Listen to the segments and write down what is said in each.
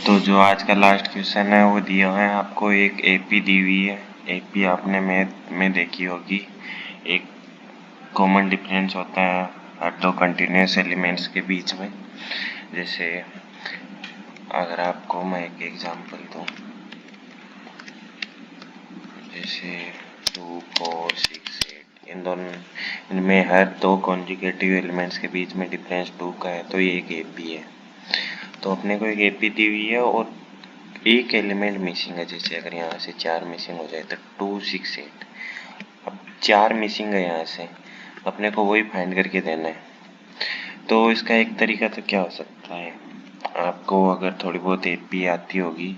तो जो आज का लास्ट क्वेश्चन है वो दिया है आपको, एक एपी दी हुई है। एपी आपने मैथ में देखी होगी। एक कॉमन डिफरेंस होता है हर दो कंटिन्यूस एलिमेंट्स के बीच में। जैसे अगर आपको मैं एक एग्जांपल दूं, जैसे 2, 4, 6, 8, इनमें हर दो कॉन्जिक्यूटिव एलिमेंट्स के बीच में डिफरेंस 2 का है, तो ये एक एपी है। तो अपने को एक एपी दी हुई है और एक एलिमेंट मिसिंग है। जैसे अगर यहाँ से 4 मिसिंग हो जाए तो 2, 6, 8। अब 4 मिसिंग है यहाँ से, अपने को वही फाइंड करके देना है। तो इसका एक तरीका तो क्या हो सकता है, आपको अगर थोड़ी बहुत एपी आती होगी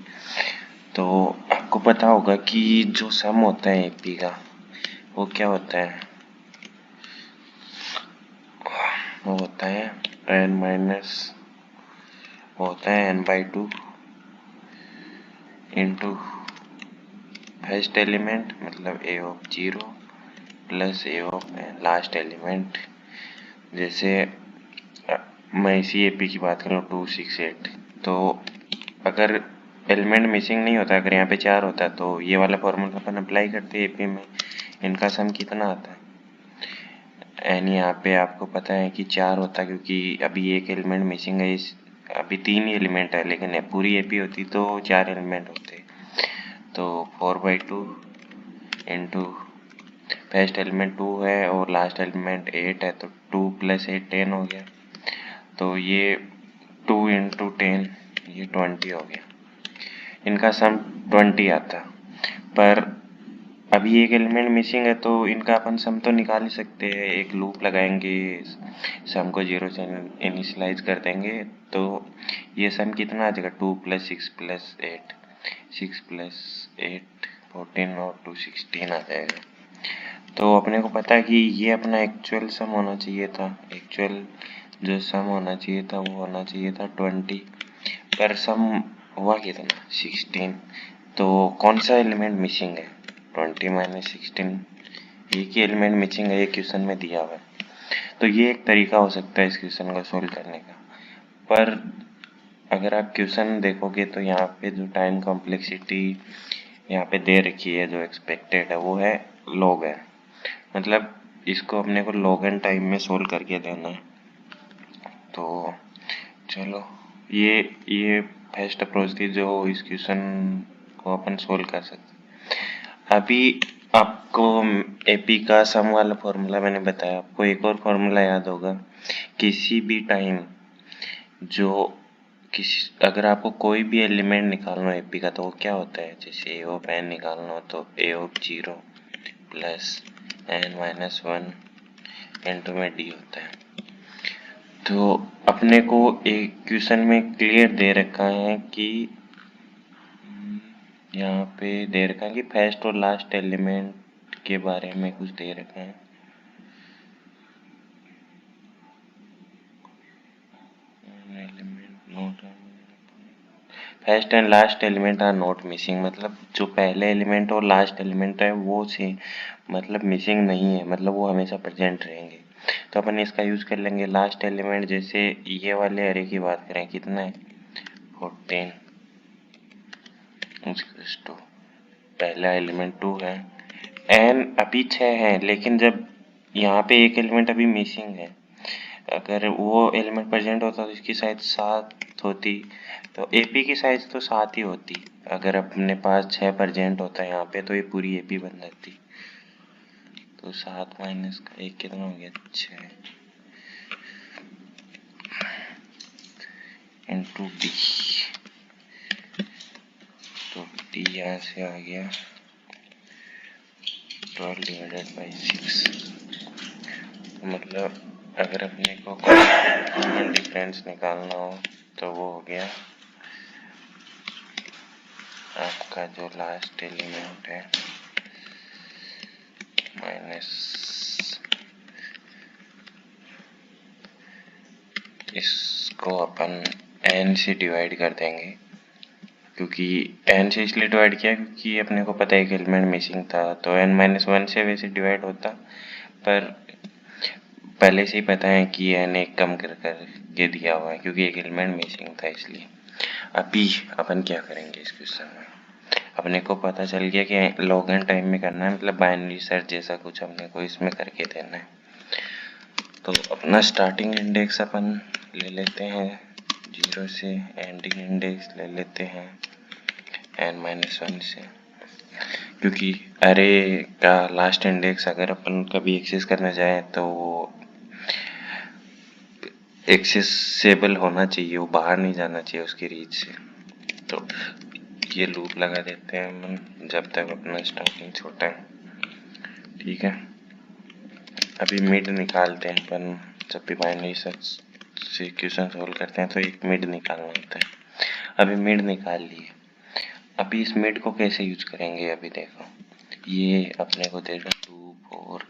तो आपको पता होगा कि जो सम होता है एपी का वो क्या होता है, वो होता है n माइनस, वो होता है n/2 इंटू फर्स्ट एलिमेंट मतलब a of 0 plus a of last element. जैसे मैं इसी एपी की बात करूँ 2, 6, 8, तो अगर एलिमेंट मिसिंग नहीं होता, अगर यहाँ पे 4 होता तो ये वाला फॉर्मूला अपन अप्लाई करते एपी में, इनका सम कितना आता है। एन यहाँ पे आपको पता है कि 4 होता, क्योंकि अभी एक एलिमेंट मिसिंग है। इस अभी 3 ही एलिमेंट है, लेकिन पूरी एपी होती तो 4 एलिमेंट होते। तो 4/2 इंटू फर्स्ट एलिमेंट 2 है और लास्ट एलिमेंट 8 है, तो 2 + 8 10 हो गया। तो ये 2 इंटू 10 ये 20 हो गया। इनका सम 20 आता, पर अभी एक एलिमेंट मिसिंग है तो इनका अपन सम तो निकाल ही सकते हैं। एक लूप लगाएंगे, सम को 0 से इनिशियलाइज कर देंगे, तो ये सम कितना आ जाएगा 2 + 6 + 8, 6 + 8 14 और 2 16 आ जाएगा। तो अपने को पता है कि ये अपना एक्चुअल सम होना चाहिए था। एक्चुअल जो सम होना चाहिए था वो होना चाहिए था 20, पर सम हुआ कितना 16। तो कौन सा एलिमेंट मिसिंग है, 20 - 16, एक ही एलिमेंट मिसिंग है, ये क्वेश्चन में दिया हुआ है। तो ये एक तरीका हो सकता है इस क्वेश्चन को सोल्व करने का। पर अगर आप क्वेश्चन देखोगे तो यहाँ पे जो टाइम कॉम्प्लेक्सिटी यहाँ पे दे रखी है, जो एक्सपेक्टेड है वो है log है, मतलब इसको अपने को log n टाइम में सोल्व करके देना है। तो चलो ये फर्स्ट अप्रोच थी जो इस क्वेश्चन को अपन सोल्व कर सकते। अभी आपको एपी का सम वाला फॉर्मूला मैंने बताया, आपको एक और फॉर्मूला याद होगा। किसी भी टाइम अगर आपको कोई भी एलिमेंट निकालना है एपी का तो वो क्या होता है, जैसे a ऑफ n निकालना हो तो a of 0 plus n-1 into में d होता है। तो अपने को एक क्वेश्चन में क्लियर दे रखा है कि यहाँ पे दे रखा है कि फर्स्ट और लास्ट एलिमेंट के बारे में कुछ दे रखा है। First and last element are not missing, मतलब जो पहले एलिमेंट और लास्ट एलिमेंट है वो से मतलब मिसिंग नहीं है, मतलब वो हमेशा प्रेजेंट रहेंगे। तो अपन इसका यूज कर लेंगे लास्ट एलिमेंट। जैसे ये वाले अरे की बात करें, कितना है 14, तो पहला एलिमेंट 2 है, एन अभी 6 है, लेकिन जब यहाँ पे एक एलिमेंट अभी मिसिंग है, अगर वो एलिमेंट प्रेजेंट होता तो इसकी साइज 7 होती, तो एपी की साइज तो 7 ही होती। अगर अपने पास 6 प्रेजेंट होता है यहाँ पे तो ये पूरी एपी बन जाती। तो 7 - 1 कितना हो गया 6 इंटू डी, तो डी यहाँ से आ गया 12/6। मतलब अगर अपने को कॉमन डिफरेंस निकालना हो तो वो हो गया आपका जो लास्ट एलिमेंट है माइनस, इसको अपन n से डिवाइड कर देंगे, क्योंकि n से इसलिए डिवाइड किया क्योंकि अपने को पता है कि एलिमेंट मिसिंग था, तो n-1 से वैसे डिवाइड होता, पर पहले से ही पता है कि n एक कम कर के दिया हुआ है क्योंकि एक एलिमेंट मिसिंग था इसलिए। अभी अपन क्या करेंगे इस क्वेश्चन में, अपने को पता चल गया कि लॉग एन टाइम में करना है, मतलब बाइनरी सर्च जैसा कुछ अपने को इसमें करके देना है। तो अपना स्टार्टिंग इंडेक्स अपन ले लेते हैं 0 से, एंडिंग इंडेक्स ले लेते हैं n-1 से, क्योंकि अरे का लास्ट इंडेक्स अगर अपन कभी एक्सेस करना चाहें तो वो एक्सेसिबल होना चाहिए, वो बाहर नहीं जाना चाहिए उसकी रीच से। तो ये लूप लगा देते हैं हम जब तक अपना स्टार्टिंग छोटा है, ठीक है। अभी मिड निकालते हैं अपन, जब भी बाइनरी सर्च से क्वेश्चन सोल्व करते हैं तो एक मिड निकालना होता है। अभी मिड निकाल लिए, अभी इस मिड को कैसे यूज करेंगे, अभी देखो ये अपने को देगा 2, 4,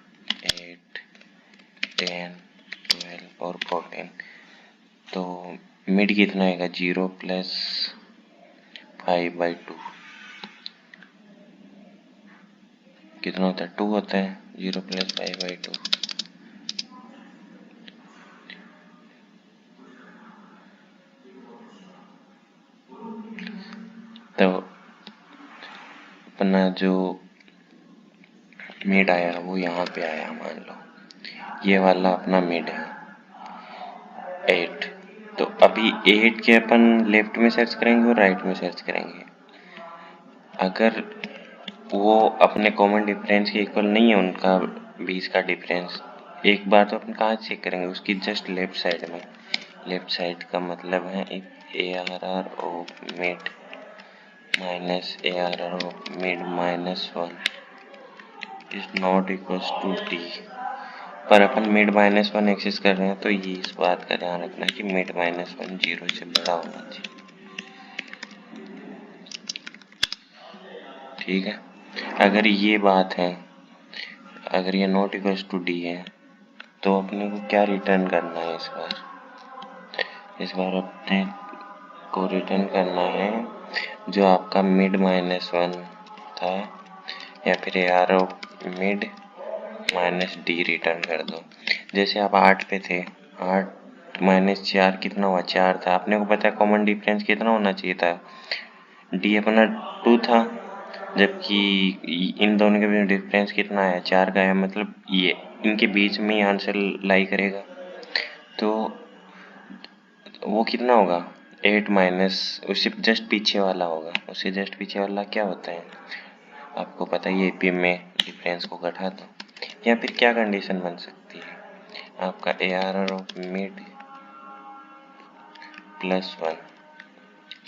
8, 10, 12 और 14। तो मिड कितना आएगा, 0 प्लस 5/2 कितना होता है, 2 होता है। 0 प्लस 5/2 तो अपना जो मिड आया वो यहाँ पे आया, मान लो ये वाला अपना मिड है 8। तो अभी 8 के अपन लेफ्ट में सर्च करेंगे और राइट में सर्च करेंगे। अगर वो अपने कॉमन डिफरेंस के इक्वल नहीं है, उनका बीच का डिफरेंस, एक बार तो अपन कहाँ चेक करेंगे, उसकी जस्ट लेफ्ट साइड में। लेफ्ट साइड का मतलब है ARR of mid minus ARR of mid -1 is not equals to D। पर अपन मिड -1 एक्सेस कर रहे हैं तो ये इस बात का ध्यान रखना कि मिड -1 0 से बड़ा होना चाहिए, ठीक है। अगर ये बात है, अगर ये नॉट इक्वल्स टू D है तो अपने को क्या रिटर्न करना है, इस बार अपने को रिटर्न करना है जो आपका मिड -1 था, या फिर AR of mid -D return कर दो। जैसे आप 8 पे थे, 8 -4 कितना हुआ, 4 था। आपने को पता है कॉमन डिफरेंस कितना होना चाहिए था, D अपना 2 था, जबकि इन दोनों के बीच डिफरेंस कितना है, 4 का है, मतलब ये इनके बीच में ही आंसर लाई करेगा। तो वो कितना होगा, 8 माइनस उससे जस्ट पीछे वाला होगा, उससे जस्ट पीछे वाला क्या होता है आपको पता ही है, AP में डिफरेंस को घटा दो। या फिर क्या कंडीशन बन सकती है, आपका ARR of mid +1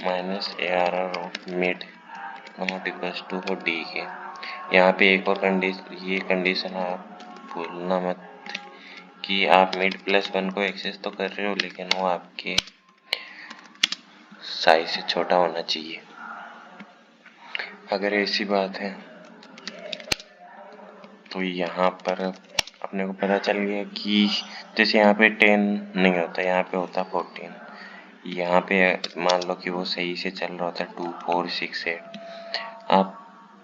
minus ARR of mid not equals to हो D के। यहाँ पे एक और कंडीशन, ये कंडीशन आप भूलना मत कि आप मिड +1 को एक्सेस तो कर रहे हो, लेकिन वो आपके साइज से छोटा होना चाहिए। अगर ऐसी बात है तो यहाँ पर अपने को पता चल गया कि जैसे यहाँ पे 10 नहीं होता, यहाँ पे होता 14। यहाँ पे मान लो कि वो सही से चल रहा होता 2, 4, 6, 8। आप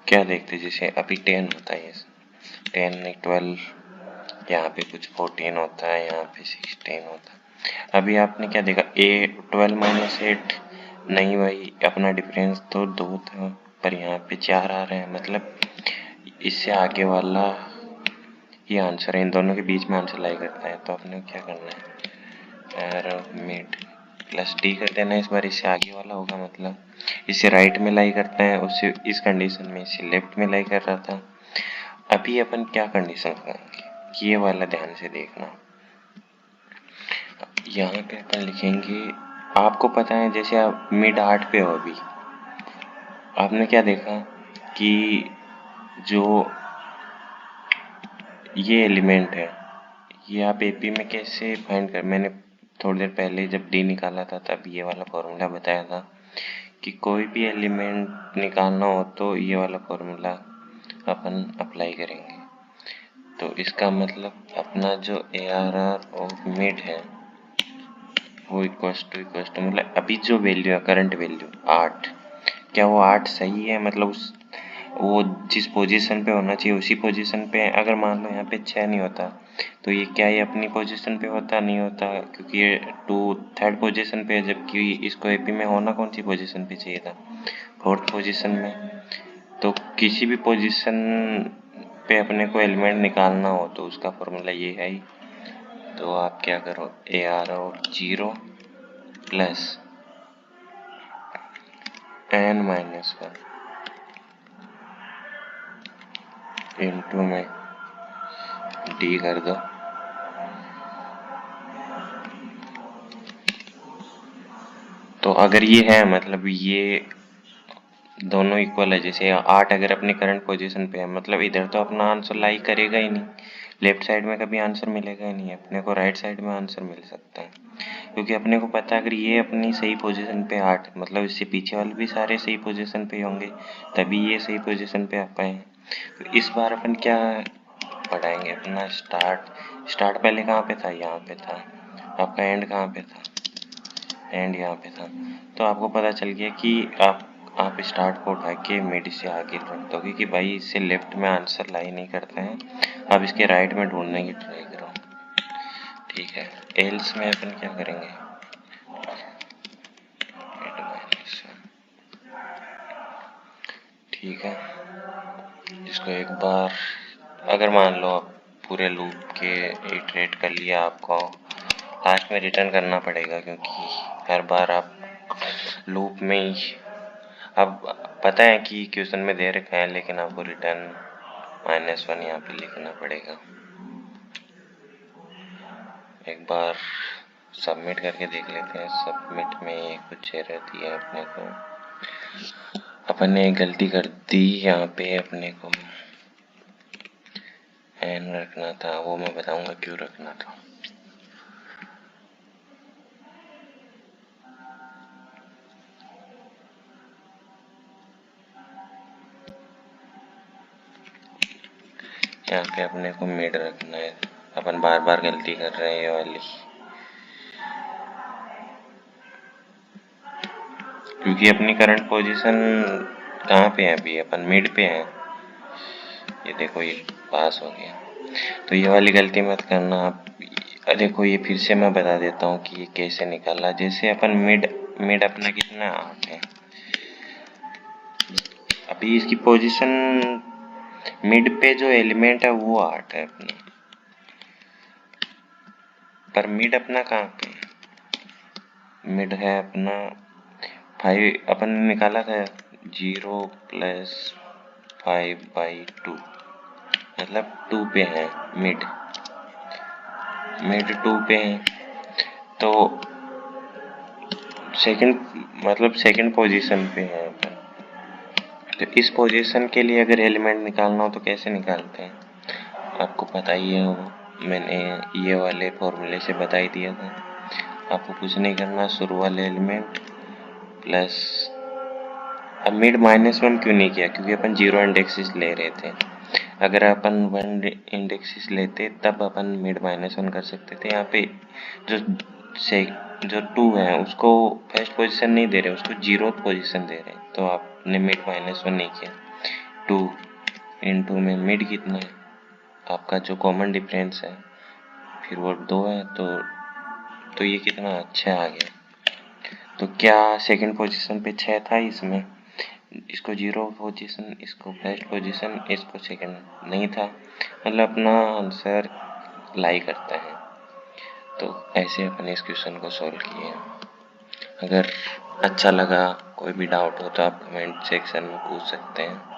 क्या देखते, जैसे अभी 10 होता है, 10 नहीं 12, यहाँ पे कुछ 14 होता है, यहाँ पे 16 होता है। अभी आपने क्या देखा, 12 - 8 नहीं भाई, अपना डिफरेंस तो 2 था, पर यहाँ पे 4 आ रहे हैं, मतलब इससे आगे वाला ये आंसर है, इन दोनों के बीच में आंसर लाई करता है। तो अपने क्या करना है, ARR मिड +D कर देना, इस बार इससे आगे वाला होगा, मतलब इसे राइट में लाई करता है, उससे इस कंडीशन में इसे लेफ्ट में लाई कर रहा था। अभी अपन क्या कंडीशन करेंगे, ये वाला ध्यान से देखना। यहाँ पे अपन लिखेंगे, आपको पता है जैसे आप मिड 8 पे हो, अभी आपने क्या देखा कि जो ये एलिमेंट है, ये आप AP में कैसे फाइंड कर, मैंने थोड़ी देर पहले जब D निकाला था तब ये वाला फॉर्मूला बताया था कि कोई भी एलिमेंट निकालना हो तो ये वाला फॉर्मूला अपन अप्लाई करेंगे। तो इसका मतलब अपना जो ARR ऑफ मिड है वो इक्वल्स टू मतलब अभी जो वैल्यू है, करंट वैल्यू 8, क्या वो 8 सही है, मतलब उस वो जिस पोजीशन पे होना चाहिए उसी पोजीशन पे, अगर मान लो यहाँ पे 6 नहीं होता तो ये क्या ये अपनी पोजीशन पे होता, नहीं होता, क्योंकि ये 3rd पोजीशन पे है, जबकि इसको एपी में होना कौन सी पोजीशन पे चाहिए था, 4th पोजीशन में। तो किसी भी पोजीशन पे अपने को एलिमेंट निकालना हो तो उसका फॉर्मूला ये है ही। तो आप क्या करो, AR और 0 प्लस n-1 इंटू में d कर दो। तो अगर ये है, मतलब ये दोनों इक्वल है, जैसे 8 अगर अपनी करंट पोजीशन पे है, मतलब इधर तो अपना आंसर लाई करेगा ही नहीं, लेफ्ट साइड में कभी आंसर मिलेगा ही नहीं, अपने को राइट साइड में आंसर मिल सकता है, क्योंकि अपने को पता है अगर ये अपनी सही पोजीशन पे 8, मतलब इससे पीछे वाले भी सारे सही पोजीशन पे होंगे, तभी ये सही पोजीशन पे आ पाए हैं। तो इस बार अपन क्या पढ़ाएंगे, अपना स्टार्ट पहले कहाँ पे था, यहाँ पे था, आपका एंड कहाँ पे था, एंड यहाँ पे था। तो आपको पता चल गया कि आप स्टार्ट को उठा के मिड से आगे रख दोगे कि भाई इससे लेफ्ट में आंसर लाई नहीं करते हैं, आप इसके राइट में ढूंढने की ट्राई करो। ठीक है, एल्स में अपन क्या करेंगे, ठीक है, इसको एक बार अगर मान लो आप पूरे लूप के इटरेट कर लिया, आपको लास्ट में रिटर्न करना पड़ेगा, क्योंकि हर बार आप लूप में ही, अब पता है कि क्वेश्चन में दे रखा है, लेकिन आपको रिटर्न -1 यहाँ पे लिखना पड़ेगा। एक बार सबमिट करके देख लेते हैं। सबमिट में कुछ एरर दिया अपने को, अपन ने एक गलती कर दी यहाँ पे, अपने को एन रखना था, वो मैं बताऊंगा क्यों रखना था। यहाँ पे अपने को मिड रखना है, अपन बार बार गलती कर रहे हैं ये वाली, क्योंकि अपनी करंट पोजीशन कहाँ पे है, अभी अपन मिड पे हैं। ये देखो ये पास हो गया, तो ये वाली गलती मत करना आप। देखो ये फिर से मैं बता देता हूँ कि ये कैसे निकाला। जैसे अपन मिड अपना कितना 8 है, अभी इसकी पोजीशन मिड पे जो एलिमेंट है वो 8 है अपना, पर मिड अपना कहाँ पे, मिड है अपना 5, अपन ने निकाला था 0 + 5/2, मतलब 2 पे है मिड 2 पे है। तो सेकंड पोजीशन पे है अपन। तो इस पोजीशन के लिए अगर एलिमेंट निकालना हो तो कैसे निकालते हैं, आपको पता ही है, वो मैंने ये वाले फॉर्मूले से बता ही दिया था। आपको कुछ नहीं करना, शुरू वाले एलिमेंट प्लस, अब मिड -1 क्यों नहीं किया, क्योंकि अपन 0 इंडेक्सेस ले रहे थे। अगर अपन 1 इंडेक्सेस लेते तब अपन मिड -1 कर सकते थे। यहाँ पे जो जो 2 है उसको फर्स्ट पोजीशन नहीं दे रहे, उसको 0th पोजीशन दे रहे, तो आपने मिड -1 नहीं किया। 2 × में मिड कितना है आपका, जो कॉमन डिफरेंस है, फिर वो 2 है, तो ये कितना 6 आ गया। तो क्या सेकंड पोजीशन पे 6 था इसमें, इसको 0 पोजीशन, इसको फर्स्ट पोजीशन, इसको सेकंड नहीं था, मतलब अपना आंसर लाई करता है। तो ऐसे अपन इस क्वेश्चन को सॉल्व किए। अगर अच्छा लगा, कोई भी डाउट हो तो आप कमेंट सेक्शन में पूछ सकते हैं।